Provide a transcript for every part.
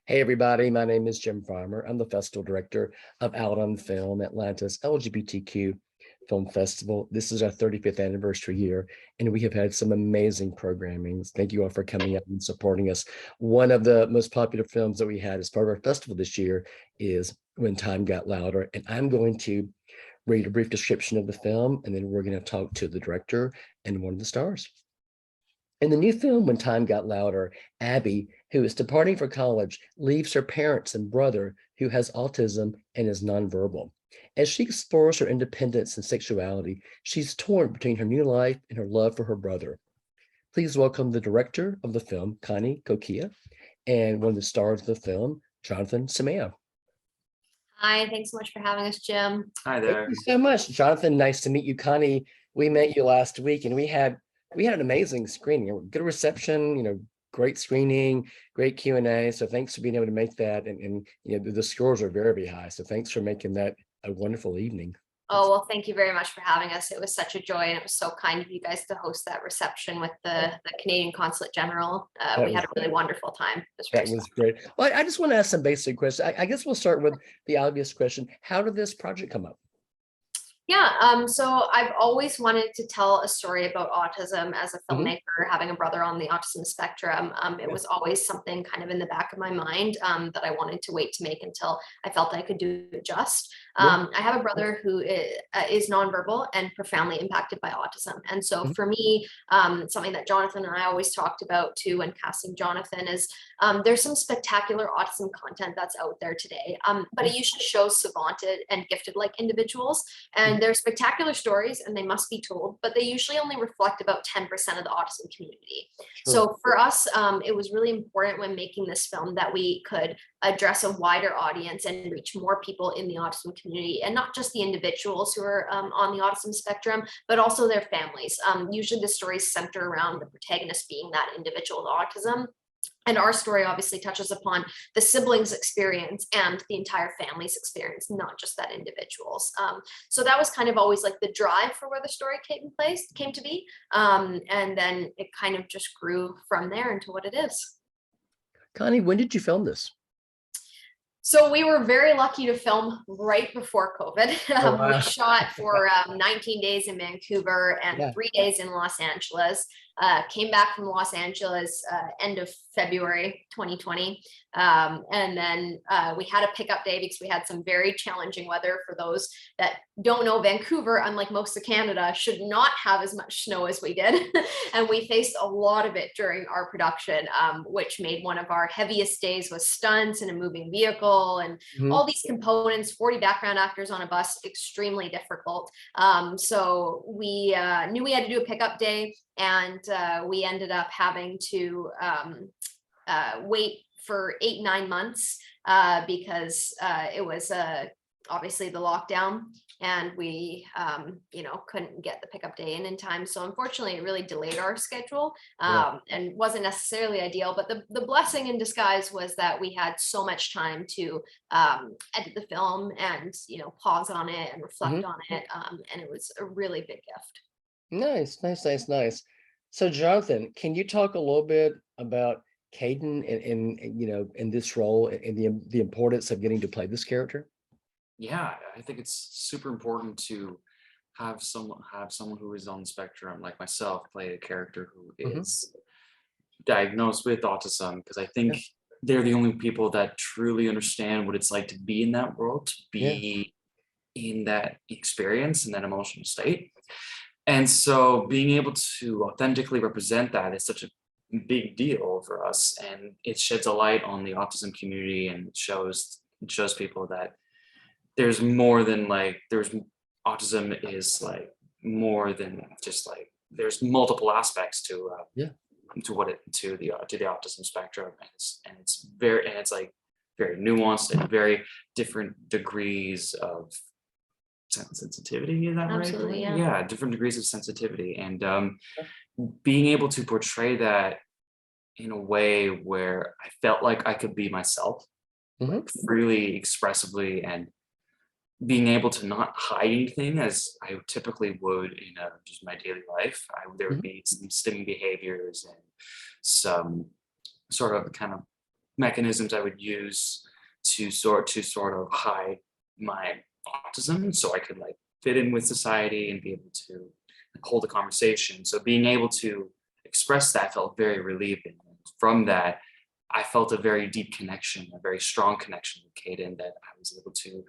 Hey everybody, my name is Jim Farmer. I'm the festival director of Out on Film, Atlanta's LGBTQ Film Festival. This is our 35th anniversary year, and we have had some amazing programming. Thank you all for coming out and supporting us. One of the most popular films that we had as part of our festival this year is When Time Got Louder, and I'm going to read a brief description of the film, and then we're going to talk to the director and one of the stars. In the new film, When Time Got Louder, Abby, who is departing for college, leaves her parents and brother, who has autism and is nonverbal. As she explores her independence and sexuality, she's torn between her new life and her love for her brother. Please welcome the director of the film, Connie Cocchia, and one of the stars of the film, Jonathan Simao. Hi, thanks so much for having us, Jim. Hi Thank there. you so much, Jonathan. Nice to meet you, Connie. We met you last week, and we had an amazing screening, good reception, great screening, great Q&A. So thanks for being able to make that. And the scores are very, very high. So thanks for making that a wonderful evening. Oh, well, thank you very much for having us. It was such a joy, and it was so kind of you guys to host that reception with the Canadian Consulate General. We had a really wonderful time. That was great. Well, I just want to ask some basic questions. I guess we'll start with the obvious question. How did this project come up? Yeah, so I've always wanted to tell a story about autism as a Mhm. filmmaker, having a brother on the autism spectrum. It was always something kind of in the back of my mind that I wanted to wait to make until I felt I could do it just. I have a brother who is nonverbal and profoundly impacted by autism. And so Mhm. for me, something that Jonathan and I always talked about too when casting Jonathan is there's some spectacular autism content that's out there today, but it usually shows savanted and gifted like individuals. And they're spectacular stories and they must be told, but they usually only reflect about 10% of the autism community. Sure. So for us, it was really important when making this film that we could address a wider audience and reach more people in the autism community, and not just the individuals who are on the autism spectrum, but also their families. Usually the stories center around the protagonist being that individual with autism. And our story obviously touches upon the siblings' experience and the entire family's experience, not just that individual's. So that was kind of always like the drive for where the story came to be. And then it kind of just grew from there into what it is. Connie, when did you film this? So we were very lucky to film right before COVID. Oh, wow. We shot for 19 days in Vancouver and Yeah. 3 days in Los Angeles. Came back from Los Angeles end of February 2020. And then we had a pickup day because we had some very challenging weather. For those that don't know, Vancouver, unlike most of Canada, should not have as much snow as we did. And we faced a lot of it during our production, which made one of our heaviest days was stunts and a moving vehicle and all these components, 40 background actors on a bus, extremely difficult. So we knew we had to do a pickup day, and we ended up having to wait for 8-9 months because it was obviously the lockdown, and we couldn't get the pickup day in time. So unfortunately it really delayed our schedule and wasn't necessarily ideal, but the blessing in disguise was that we had so much time to edit the film and pause on it and reflect on it, and it was a really big gift. Nice. So Jonathan, can you talk a little bit about Caden and in this role and the importance of getting to play this character? Yeah, I think it's super important to have someone who is on the spectrum like myself play a character who is diagnosed with autism, because I think they're the only people that truly understand what it's like to be in that world, to be in that experience and that emotional state. And so being able to authentically represent that is such a big deal for us, and it sheds a light on the autism community, and it shows people that there's more than autism is like more than just like there's multiple aspects to the autism spectrum, and it's like very nuanced and very different degrees of sensitivity. Is that Absolutely, right? yeah. Different degrees of sensitivity, and being able to portray that in a way where I felt like I could be myself, like freely, expressively, and being able to not hide anything as I typically would in just my daily life. There would be some stimming behaviors and some sort of kind of mechanisms I would use to sort of hide my autism, so I could like fit in with society and be able to hold a conversation. So being able to express that felt very relieving. From that, I felt a very deep connection, a very strong connection with Caden that I was able to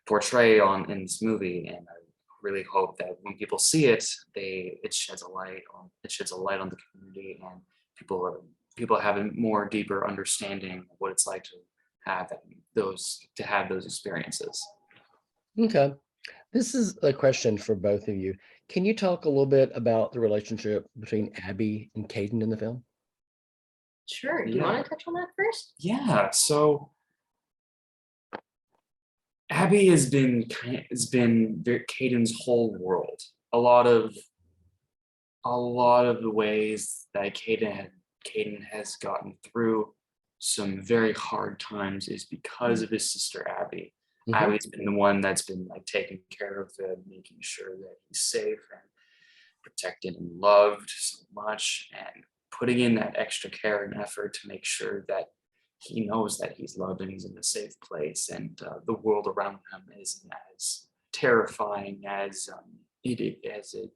portray in this movie. And I really hope that when people see it, it sheds a light on the community, and people have a more deeper understanding of what it's like to have those experiences. Okay. This is a question for both of you. Can you talk a little bit about the relationship between Abby and Caden in the film? Sure. Do you Yeah. want to touch on that first? Yeah, so Abby has been Caden's whole world. A lot of the ways that Caden has gotten through some very hard times is because of his sister Abby. Mhm. Abby's been the one that's been like taking care of him, making sure that he's safe and protected and loved so much, and putting in that extra care and effort to make sure that he knows that he's loved and he's in a safe place, and the world around him isn't as terrifying as it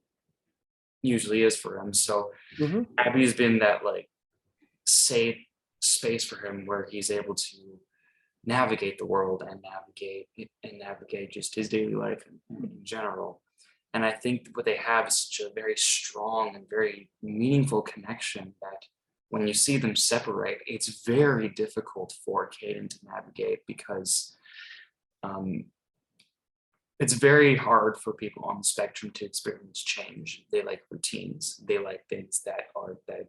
usually is for him. So Mhm. Abby's been that like safe space for him where he's able to navigate the world and navigate just his daily life in general. And I think what they have is such a very strong and very meaningful connection that when you see them separate, it's very difficult for Caden to navigate, because it's very hard for people on the spectrum to experience change. They like routines. They like things that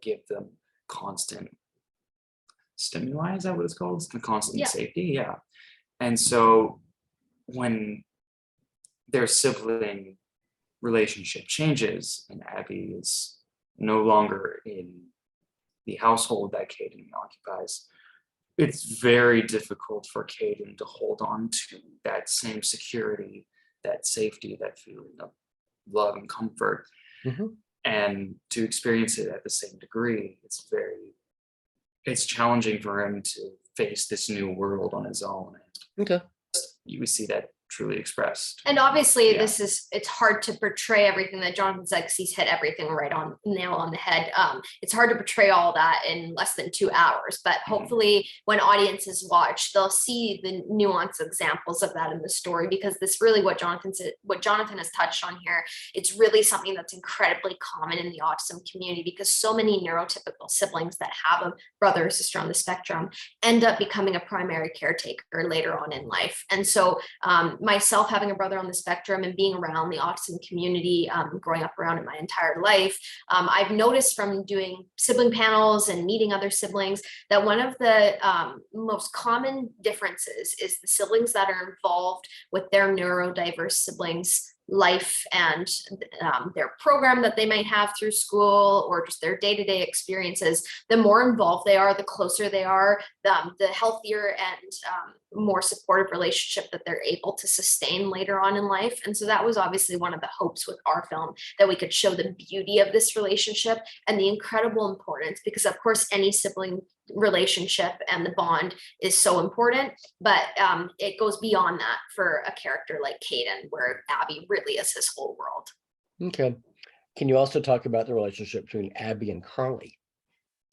give them constant stimuli. Is that what it's called? It's the constant Yeah. safety. Yeah. And so when their sibling relationship changes and Abby is no longer in the household that Caden occupies, it's very difficult for Caden to hold on to that same security, that safety, that feeling of love and comfort, Mhm. and to experience it at the same degree. It's challenging for him to face this new world on his own. Okay. You see that truly expressed. And obviously Yeah. it's hard to portray everything that Jonathan said, because he's hit everything right on nail on the head. It's hard to portray all that in less than 2 hours, but hopefully when audiences watch, they'll see the nuanced examples of that in the story, because this really what Jonathan has touched on here, it's really something that's incredibly common in the autism community, because so many neurotypical siblings that have a brother or sister on the spectrum end up becoming a primary caretaker later on in life. And so myself having a brother on the spectrum and being around the autism community, growing up around it my entire life, I've noticed from doing sibling panels and meeting other siblings that one of the most common differences is the siblings that are involved with their neurodiverse siblings' life and their program that they might have through school, or just their day-to-day experiences. The more involved they are, the closer they are, the healthier and more supportive relationship that they're able to sustain later on in life. And so that was obviously one of the hopes with our film, that we could show the beauty of this relationship and the incredible importance, because of course any sibling relationship and the bond is so important, but it goes beyond that for a character like Caden, where Abby really is his whole world. Okay. Can you also talk about the relationship between Abby and Carly?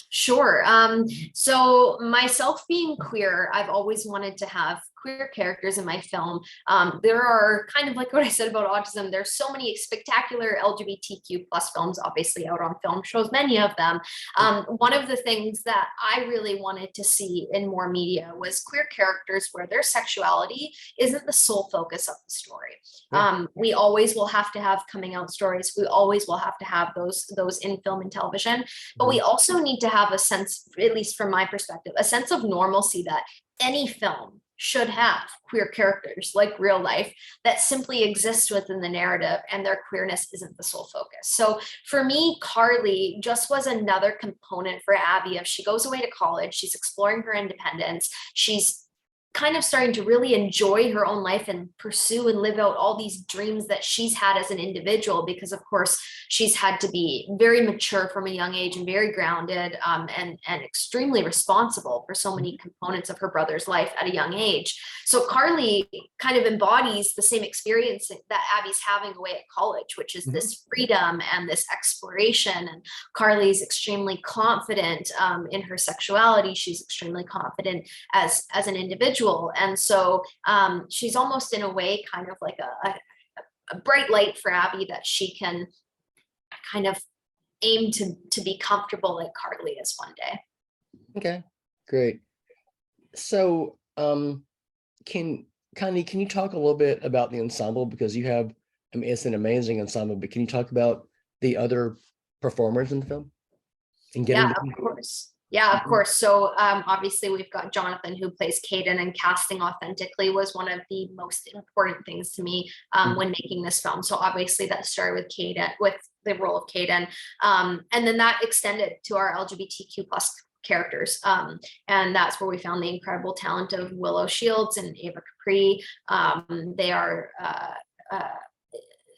Sure. So myself being queer, I've always wanted to have queer characters in my film. There are kind of like what I said about autism. There's so many spectacular LGBTQ plus films, obviously out on film shows, many of them. One of the things that I really wanted to see in more media was queer characters where their sexuality isn't the sole focus of the story. We always will have to have coming out stories. We always will have to have those in film and television, but we also need to have a sense, at least from my perspective, a sense of normalcy that any film should have queer characters like real life that simply exist within the narrative, and their queerness isn't the sole focus. So for me, Carly just was another component for Abby. If she goes away to college, she's exploring her independence, she's kind of starting to really enjoy her own life and pursue and live out all these dreams that she's had as an individual, because of course she's had to be very mature from a young age and very grounded, and extremely responsible for so many components of her brother's life at a young age. So Carly kind of embodies the same experience that Abby's having away at college, which is this freedom and this exploration. And Carly's extremely confident in her sexuality. She's extremely confident as an individual. And so she's almost in a way kind of like a bright light for Abby, that she can kind of aim to be comfortable like Carly is one day. Okay, great. So Connie, can you talk a little bit about the ensemble? Because you have, I mean, it's an amazing ensemble, but can you talk about the other performers in the film? And Yeah, of course. Yeah, of course. So obviously we've got Jonathan, who plays Caden, and casting authentically was one of the most important things to me when making this film. So obviously that started with Caden, with the role of Caden, and then that extended to our LGBTQ plus characters, and that's where we found the incredible talent of Willow Shields and Ava Capri. They are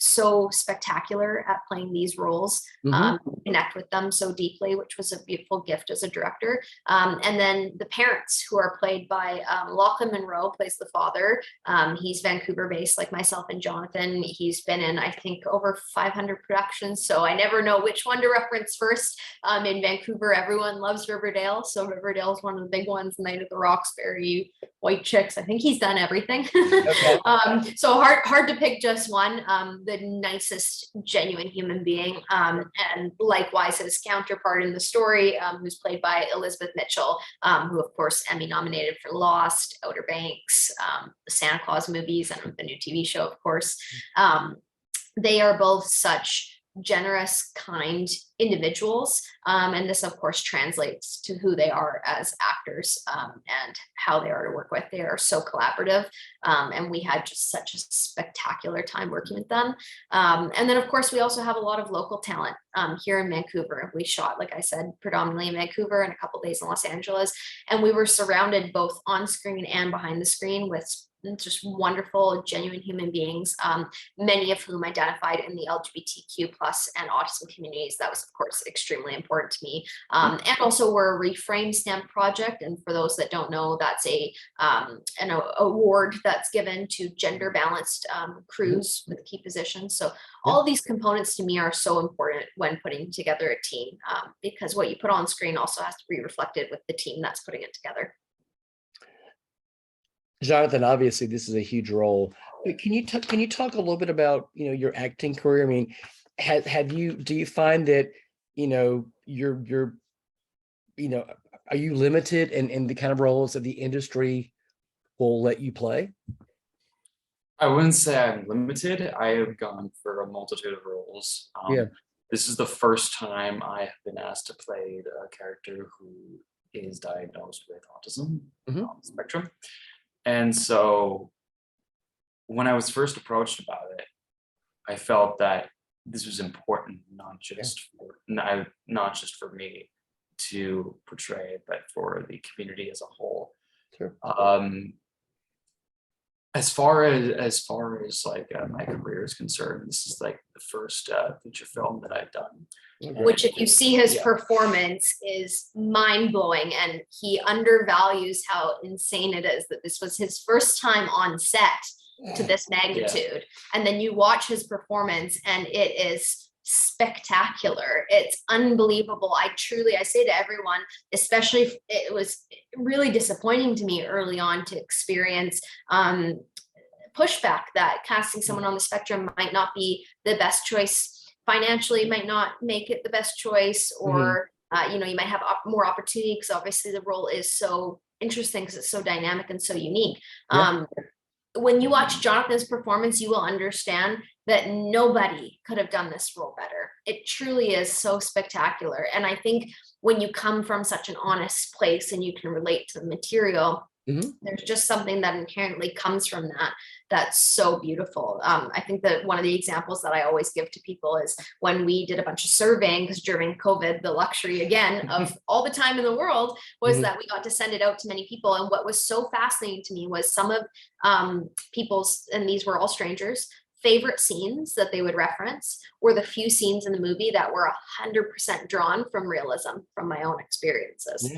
so spectacular at playing these roles, connect with them so deeply, which was a beautiful gift as a director. And then the parents, who are played by Lachlan Monroe, plays the father. He's Vancouver based, like myself and Jonathan. He's been in, I think, over 500 productions, so I never know which one to reference first. In Vancouver, everyone loves Riverdale, so Riverdale is one of the big ones. Night at the Roxbury, White Chicks, I think he's done everything. Okay. So hard to pick just one. The nicest, genuine human being, and likewise his counterpart in the story, who's played by Elizabeth Mitchell, who of course Emmy nominated for Lost, Outer Banks, the Santa Claus movies, and the new TV show, of course. They are both such generous, kind individuals, and this of course translates to who they are as actors, and how they are to work with. They are so collaborative, and we had just such a spectacular time working with them. And then of course we also have a lot of local talent here in Vancouver. We shot, like I said, predominantly in Vancouver and a couple days in Los Angeles, and we were surrounded both on screen and behind the screen with just wonderful, genuine human beings, many of whom identified in the LGBTQ plus and autism communities. That was, of course, extremely important to me. And also, we're a Reframe Stamp project, and for those that don't know, that's an award that's given to gender balanced crews with key positions. So all of these components to me are so important when putting together a team, because what you put on screen also has to be reflected with the team that's putting it together. Jonathan, obviously this is a huge role. But can you talk a little bit about, your acting career? I mean, do you find that, you're are you limited in the kind of roles that the industry will let you play? I wouldn't say I'm limited. I have gone for a multitude of roles. This is the first time I have been asked to play a character who is diagnosed with autism on the spectrum. And so when I was first approached about it, I felt that this was important, not just for me to portray, but for the community as a whole. Sure. As far as like my career is concerned, this is like the first feature film that I've done. Which, if you see his performance, is mind-blowing, and he undervalues how insane it is that this was his first time on set to this magnitude. And then you watch his performance and it is spectacular. It's unbelievable. I say to everyone, especially if it was really disappointing to me early on to experience pushback that casting someone on the spectrum might not be the best choice. Financially, might not make it the best choice, or you might have more opportunity, because obviously the role is so interesting because it's so dynamic and so unique. When you watch Jonathan's performance, you will understand that nobody could have done this role better. It truly is so spectacular. And I think when you come from such an honest place and you can relate to the material, There's just something that inherently comes from that that's so beautiful. I think that one of the examples that I always give to people is when we did a bunch of surveying, because during COVID, the luxury again of all the time in the world was that we got to send it out to many people. And what was so fascinating to me was some of people's, and these were all strangers, favorite scenes that they would reference were the few scenes in the movie that were 100% drawn from realism, from my own experiences.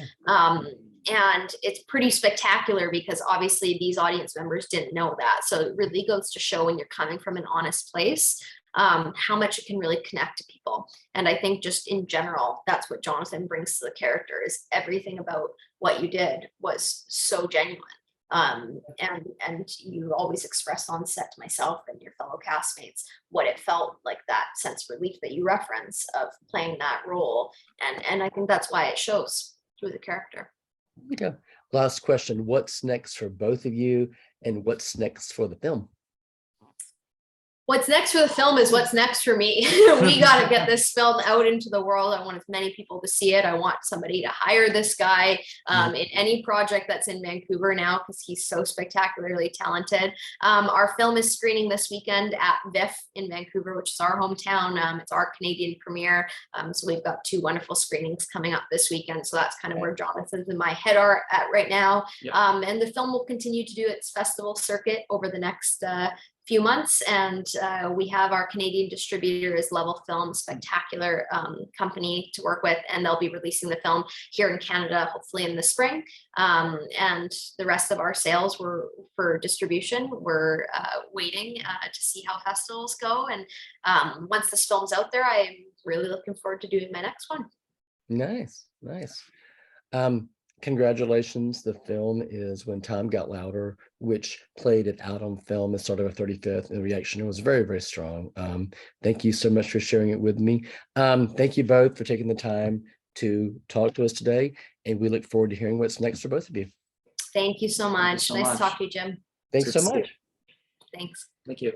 And it's pretty spectacular because obviously these audience members didn't know that. So it really goes to show when you're coming from an honest place, how much it can really connect to people. And I think just in general, that's what Jonathan brings to the character, is everything about what you did was so genuine. And you always express on set to myself and your fellow castmates what it felt like, that sense of relief that you reference of playing that role. And I think that's why it shows through the character. Okay. Last question. What's next for both of you, and what's next for the film? What's next for the film is what's next for me. We got to get this film out into the world. I want as many people to see it. I want somebody to hire this guy in any project that's in Vancouver now, because he's so spectacularly talented. Our film is screening this weekend at VIFF in Vancouver, which is our hometown. It's our Canadian premiere. So we've got 2 wonderful screenings coming up this weekend. So that's kind of where Jonathan's and my head are at right now. And the film will continue to do its festival circuit over the next few months, and we have our Canadian distributor is Level Film, spectacular company to work with, and they'll be releasing the film here in Canada hopefully in the spring. And the rest of our sales were for distribution. We're waiting to see how festivals go, and once this film's out there, I'm really looking forward to doing my next one. Nice. Congratulations. The film is When Time Got Louder, which played it out on film and started our 35th, and the reaction was very, very strong. Thank you so much for sharing it with me. Thank you both for taking the time to talk to us today, and we look forward to hearing what's next for both of you. Thank you so much. Nice to talk to you, Jim. Thanks so much. Thanks. Thank you.